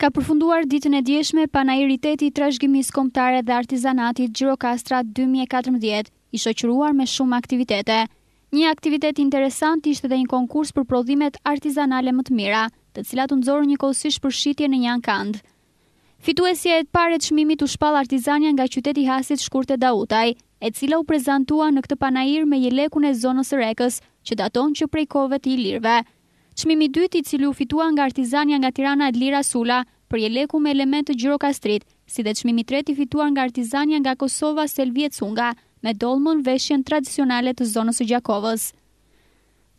Ka përfunduar ditën e dieshme panajiriteti i trashëgimisë kombëtare dhe artizanatit Gjirokastra 2014, i shoqëruar me shumë aktivitete. Një aktivitet interesant ishte dhe një konkurs për prodhimet artizanale më të mira, të cilat u nxorën njëkohësisht për shitje në një ankand. Fituesja e parë e çmimit u shpall artizania nga qyteti i Hasit Shkurte Dautaj, e cila u prezantua në këtë panajir me jelekun e zonës së Rekës, që daton që prej kohëve të ilirëve. Çmimi i dytë, i cili u fitua nga artizania nga Tirana Adlira Sula, për jeleku me element të Gjirokastrit, si dhe çmimi i tretë i fituar nga artizania nga Kosova Selvie Cunga, me dolmën veshjen tradicionale të zonës së Gjakovës.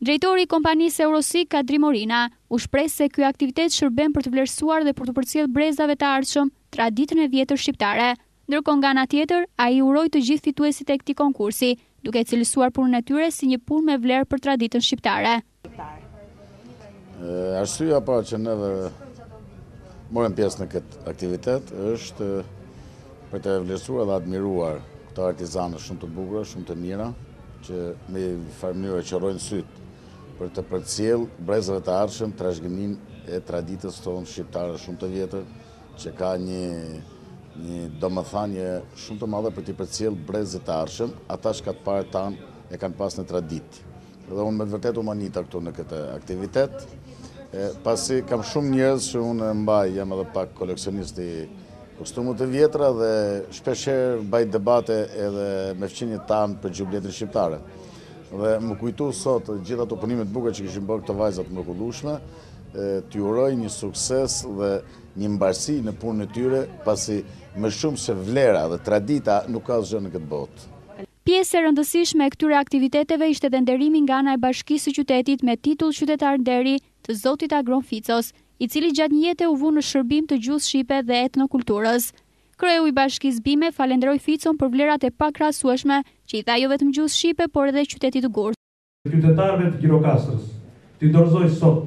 Drejtori i kompanisë Eurosik, Kadri Morina, u shpreh se ky aktivitet shërben për të vlerësuar dhe për të përcjellë brezave të ardhshëm traditën e vjetër shqiptare. Ndërkohë nga ana tjetër, ai uroi të gjithë fituesit e këtij konkursi, duke cilësuar punën e tyre si një punë me vlerë për traditën shqiptare. Arsyeja para që neve morëm pjesë në këtë aktivitet është për të vlerësuar dhe admiruar këto artizanë shumë të bukura, shumë të mira, që me farë mënyrë qërrojnë sytë për të përcjellë brezave të ardhshëm trashëgiminë e traditës tonë shqiptare shumë të vjetër, që ka një domethënie shumë të madhe për të përcjellë brezët të ardhshëm, ata shkatparët tanë e kanë pas në traditë. Dhe unë me të vërtet u manita këtu në këtë aktivitet, pasi kam shumë njerëz që unë mbaj, jam edhe pak koleksionist i kostumët të vjetra dhe shpeshherë mbaj debate edhe me fqinjet tanë për gjubletrin shqiptare. Dhe më kujtu sot gjitha ato punimet bukur që kishin bërë këto vajzat mrekullueshme, t'ju uroj një sukses dhe një mbarësi në punën e tyre, pasi më shumë se vlera dhe tradita nuk ka asgjë në këtë botë. Pjesë e rëndësishme e këtyre aktiviteteve ishte dhe nderimi nga ana e Bashkisë së Qytetit me titull qytetar nderi të zotit Agron Ficos, i cili gjatë një jete u vu në shërbim të gjuhës shqipe dhe etnokulturës. Kreu i Bashkisë Bime falenderoi Ficon për vlerat e pakrahasueshme që i dha jo vetëm gjuhës shqipe, por edhe qytetit të Gurtë. Qytetarëve të Gjirokastrës, t'i dorëzoj sot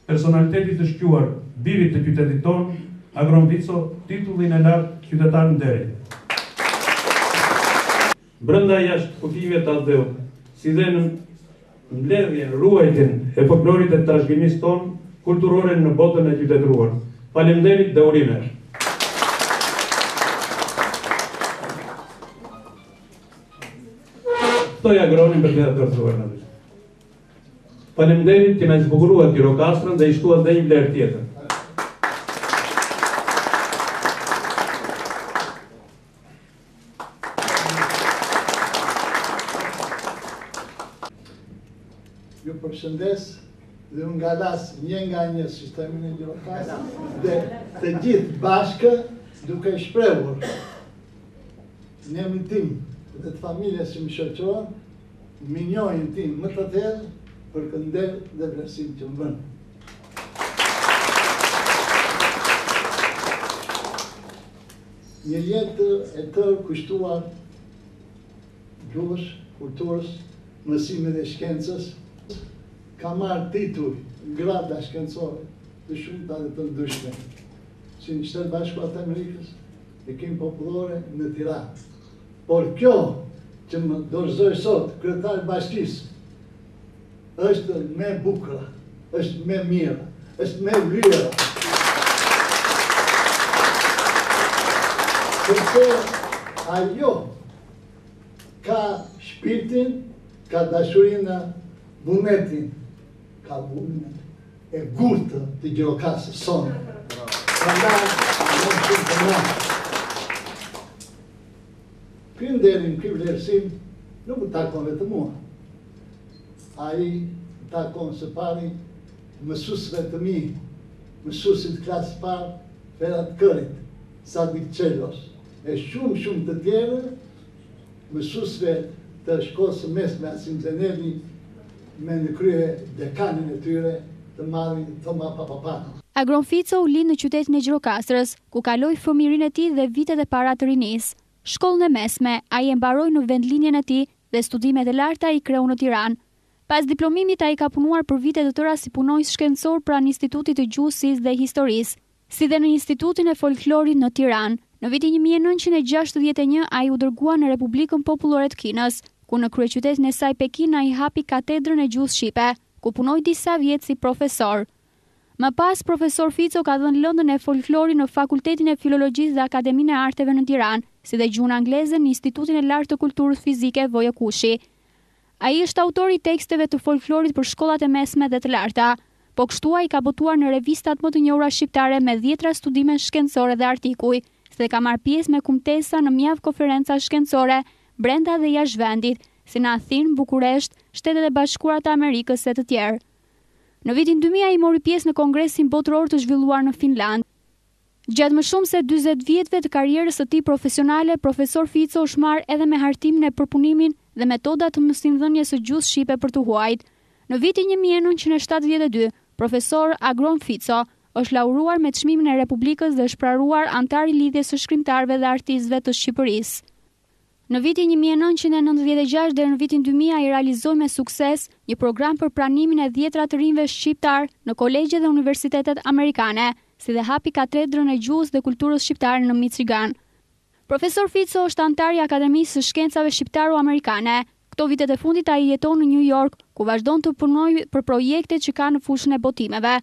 personalitetit të shquar birit të qytetit tonë, Agron Fico, titullin e lartë qytetar nderi. Brenda jashtë fuqive të Aldeu, si dhe në mbledhjen, ruajtjen e folklorit e trashëgimisë tonë kulturore në botën e qytetëruar. Faleminderit dhe urime. Ftoj Agronin për të dorëzuar në dyshim. Faleminderit që na zbukuruat Gjirokastrën dhe i shtuat dhe një vlerë tjetër. Ju përshëndes dhe unë ngalas një nga një sistemin e Gjirokastrës dhe të gjithë bashkë duke shprehur në emrin tim dhe të familjes që më shoqëron minjojën tim më të thellë për kënder dhe vlerësim që më bën. Një jetë e tërë kushtuar gjuhës, kulturës, mësimit dhe shkencës, ka marrë titull grada shkencore të shumta dhe të ndryshme, si në Shtetet Bashkuara të Amerikës, e Kim Popullore në Tiranë. Por kjo që më dorëzoj sot, kryetari i Bashkisë, është me bukura, është me mira, është me vlera. Sepse ajo ka shpirtin, ka dashurinë, vullnetin, ka vullnet e gurtë të Gjirokastrës sonë. Prandaj, në shumë të madh. Ky nderim, ky vlerësim nuk më takon vetëm mua. Ai takon së pari mësuesve të mi, mësuesit klasë parë, Ferhat Kërit, Sadik Çelos, e shumë të tjerë, mësuesve të shkollës së mesme Asim Zenevi, me në krye dekanin e tyre të madhin Thoma Papapano. Agron Fico u lind në qytetin e Gjirokastrës, ku kaloi fëmijërinë e tij dhe vitet e para të rinisë. Shkollën e mesme ai e mbaroi në vendlinjen e tij dhe studimet e larta i kreu në Tiranë. Pas diplomimit ai ka punuar për vite të tëra si punonjës shkencor pranë Institutit të Gjuhësisë dhe Historisë, si dhe në Institutin e Folklorit në Tiranë. Në vitin 1961 ai u dërgua në Republikën Popullore të Kinës, ku në kryeqytetin e saj Pekin ai hapi katedrën e gjuhës shqipe, ku punoi disa vjet si profesor. Më pas, profesor Fico ka dhënë lëndën e folklorit në Fakultetin e Filologjisë dhe Akademinë e Arteve në Tiranë, si dhe gjuhën angleze në Institutin e Lartë të Kulturës Fizike Vojo Kushi. Ai është autori i teksteve të folklorit për shkollat e mesme dhe të larta, po kështu ai ka botuar në revistat më të njohura shqiptare me 10 studime shkencore dhe artikuj, se ka marrë pjesë me kumtesa në mjaft konferenca shkencore brenda dhe jashtë vendit, si në Athinë, Bukuresht, Shtetet e Bashkuara të Amerikës e të tjerë. Në vitin 2000 ai mori pjesë në kongresin botëror të zhvilluar në Finland. Gjatë më shumë se 40 vjetëve të karrierës së tij profesionale, profesor Fico është marrë edhe me hartimin e përpunimin dhe metodat të mësimdhënies së gjuhës shqipe për të huajt. Në vitin 1972, profesor Agron Fico është lauruar me çmimin e Republikës dhe është pranuar antar i Lidhjes së Shkrimtarëve dhe Artistëve të Shqipërisë. Në vitin 1996 deri në vitin 2000 ai realizoi me sukses një program për pranimin e 10 të rinjve shqiptar në kolegje dhe universitetet amerikane, si dhe hapi katedrën e gjuhës dhe kulturës shqiptare në Michigan. Profesor Fico është antar i Akademisë së Shkencave Shqiptaro-Amerikane. Këto vitet e fundit ai jeton në New York, ku vazhdon të punojë për projektet që ka në fushën e botimeve.